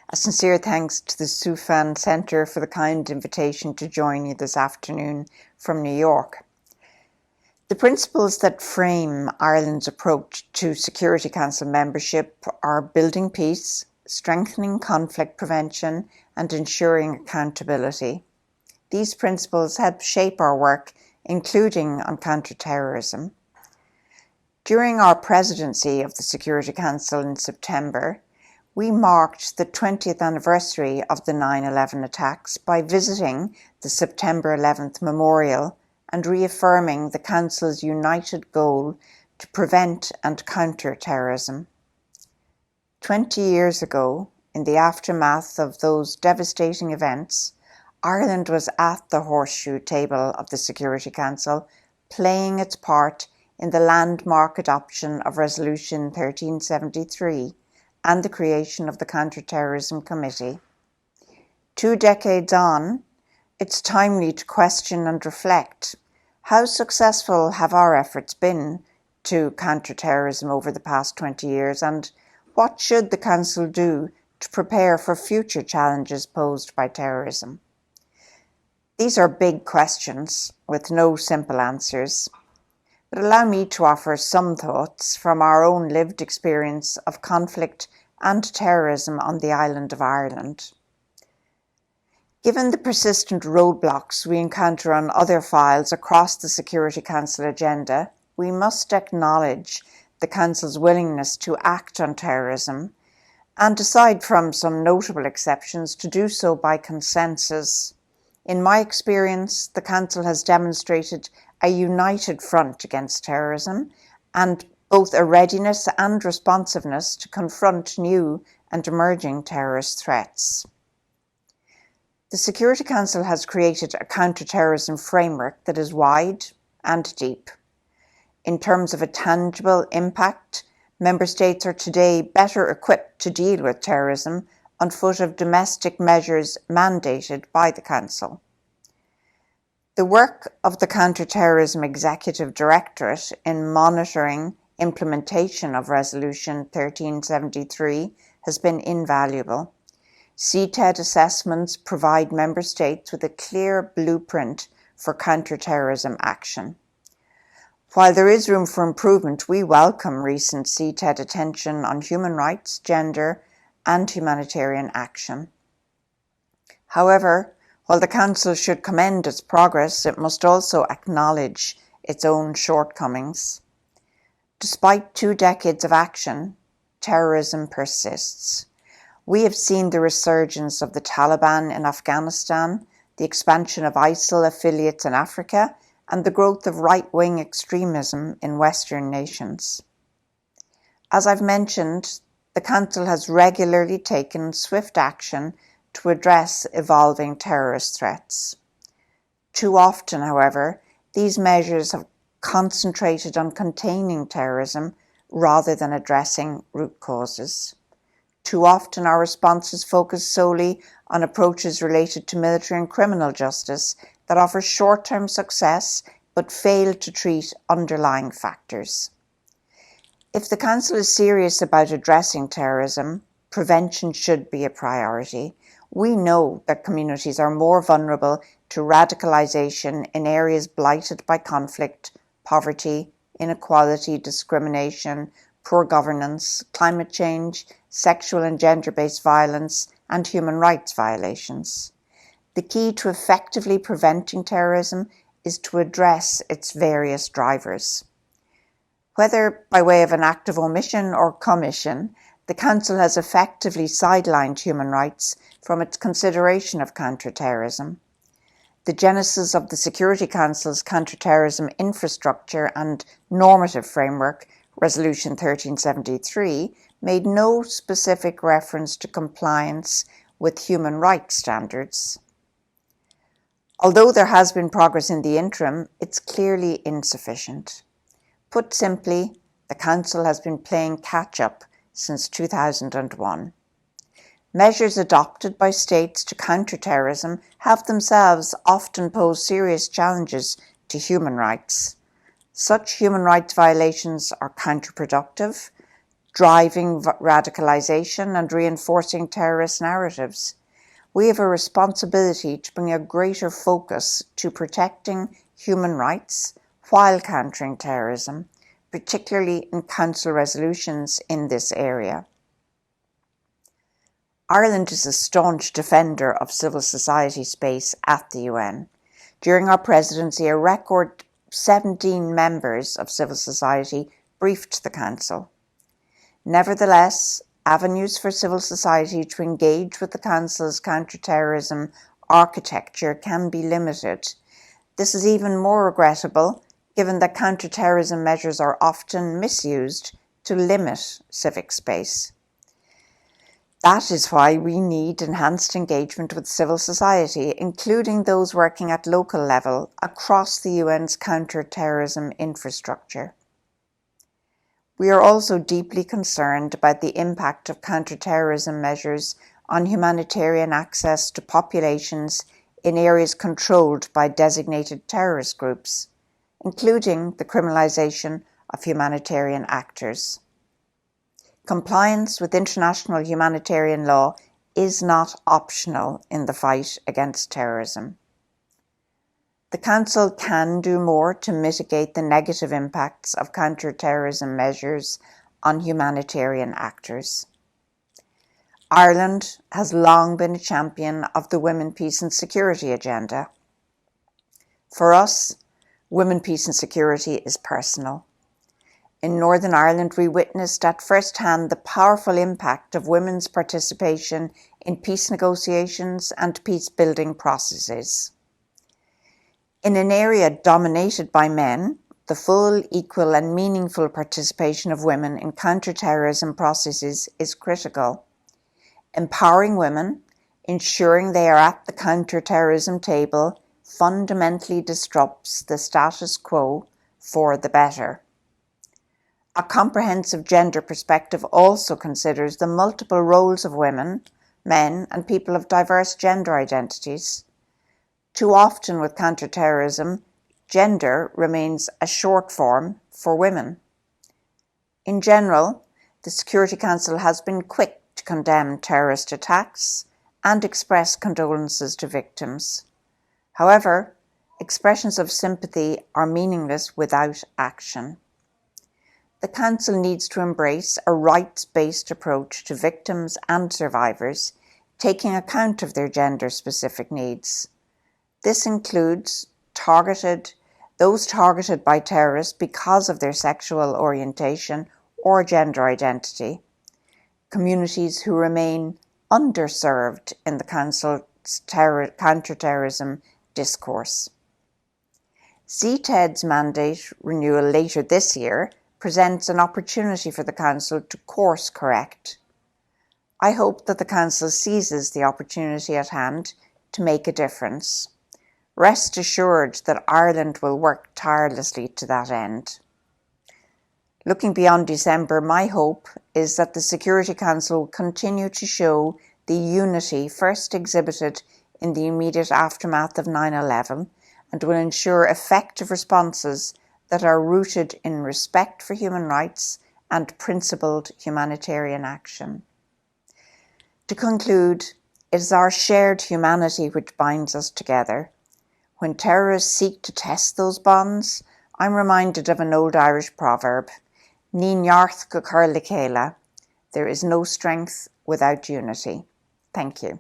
A sincere thanks to the Soufan Centre for the kind invitation to join you this afternoon from New York. The principles that frame Ireland's approach to Security Council membership are building peace, strengthening conflict prevention, and ensuring accountability. These principles help shape our work, including on counter-terrorism. During our presidency of the Security Council in September, we marked the 20th anniversary of the 9/11 attacks by visiting the September 11th Memorial and reaffirming the Council's united goal to prevent and counter terrorism. 20 years ago, in the aftermath of those devastating events, Ireland was at the horseshoe table of the Security Council, playing its part in the landmark adoption of Resolution 1373, and the creation of the Counter-Terrorism Committee. 2 decades on, it's timely to question and reflect. How successful have our efforts been to counter terrorism over the past 20 years, and what should the Council do to prepare for future challenges posed by terrorism? These are big questions with no simple answers, but allow me to offer some thoughts from our own lived experience of conflict and terrorism on the island of Ireland. Given the persistent roadblocks we encounter on other files across the Security Council agenda, we must acknowledge the Council's willingness to act on terrorism, and aside from some notable exceptions, to do so by consensus. In my experience, the Council has demonstrated a united front against terrorism and both a readiness and responsiveness to confront new and emerging terrorist threats. The Security Council has created a counter-terrorism framework that is wide and deep. In terms of a tangible impact, Member States are today better equipped to deal with terrorism on foot of domestic measures mandated by the Council. The work of the Counter-Terrorism Executive Directorate in monitoring implementation of Resolution 1373 has been invaluable. CTED assessments provide Member States with a clear blueprint for counter-terrorism action. While there is room for improvement, we welcome recent CTED attention on human rights, gender, and humanitarian action. However, while the Council should commend its progress, it must also acknowledge its own shortcomings. Despite 2 decades of action, terrorism persists. We have seen the resurgence of the Taliban in Afghanistan, the expansion of ISIL affiliates in Africa, and the growth of right-wing extremism in Western nations. As I've mentioned, the Council has regularly taken swift action to address evolving terrorist threats. Too often, however, these measures have concentrated on containing terrorism rather than addressing root causes. Too often our responses focus solely on approaches related to military and criminal justice that offer short-term success but fail to treat underlying factors. If the Council is serious about addressing terrorism, prevention should be a priority. We know that communities are more vulnerable to radicalisation in areas blighted by conflict, poverty, inequality, discrimination, poor governance, climate change, sexual and gender-based violence, and human rights violations. The key to effectively preventing terrorism is to address its various drivers. Whether by way of an act of omission or commission, the Council has effectively sidelined human rights from its consideration of counter-terrorism. The genesis of the Security Council's counter-terrorism infrastructure and normative framework, Resolution 1373, made no specific reference to compliance with human rights standards. Although there has been progress in the interim, it's clearly insufficient. Put simply, the Council has been playing catch-up since 2001. Measures adopted by states to counter terrorism have themselves often posed serious challenges to human rights. Such human rights violations are counterproductive, driving radicalization and reinforcing terrorist narratives. We have a responsibility to bring a greater focus to protecting human rights while countering terrorism, particularly in Council resolutions in this area. Ireland is a staunch defender of civil society space at the UN. During our presidency, a record 17 members of civil society briefed the Council. Nevertheless, avenues for civil society to engage with the Council's counter-terrorism architecture can be limited. This is even more regrettable given that counter-terrorism measures are often misused to limit civic space. That is why we need enhanced engagement with civil society, including those working at local level across the UN's counter-terrorism infrastructure. We are also deeply concerned about the impact of counter-terrorism measures on humanitarian access to populations in areas controlled by designated terrorist groups, including the criminalization of humanitarian actors. Compliance with international humanitarian law is not optional in the fight against terrorism. The Council can do more to mitigate the negative impacts of counter-terrorism measures on humanitarian actors. Ireland has long been a champion of the Women, Peace and Security agenda. For us, women, peace and security is personal. In Northern Ireland, we witnessed at first hand the powerful impact of women's participation in peace negotiations and peace-building processes. In an area dominated by men, the full, equal and meaningful participation of women in counter-terrorism processes is critical. Empowering women, ensuring they are at the counter-terrorism table, fundamentally disrupts the status quo for the better. A comprehensive gender perspective also considers the multiple roles of women, men, and people of diverse gender identities. Too often with counterterrorism, gender remains a short form for women. In general, the Security Council has been quick to condemn terrorist attacks and express condolences to victims. However, expressions of sympathy are meaningless without action. The Council needs to embrace a rights-based approach to victims and survivors, taking account of their gender-specific needs. This includes those targeted by terrorists because of their sexual orientation or gender identity, communities who remain underserved in the Council's counter-terrorism discourse. CTED's mandate renewal later this year presents an opportunity for the Council to course correct. I hope that the Council seizes the opportunity at hand to make a difference. Rest assured that Ireland will work tirelessly to that end. Looking beyond December, my hope is that the Security Council will continue to show the unity first exhibited in the immediate aftermath of 9/11 and will ensure effective responses that are rooted in respect for human rights and principled humanitarian action. To conclude, it is our shared humanity which binds us together. When terrorists seek to test those bonds, I'm reminded of an old Irish proverb, Ní neart go cur le chéile. There is no strength without unity. Thank you.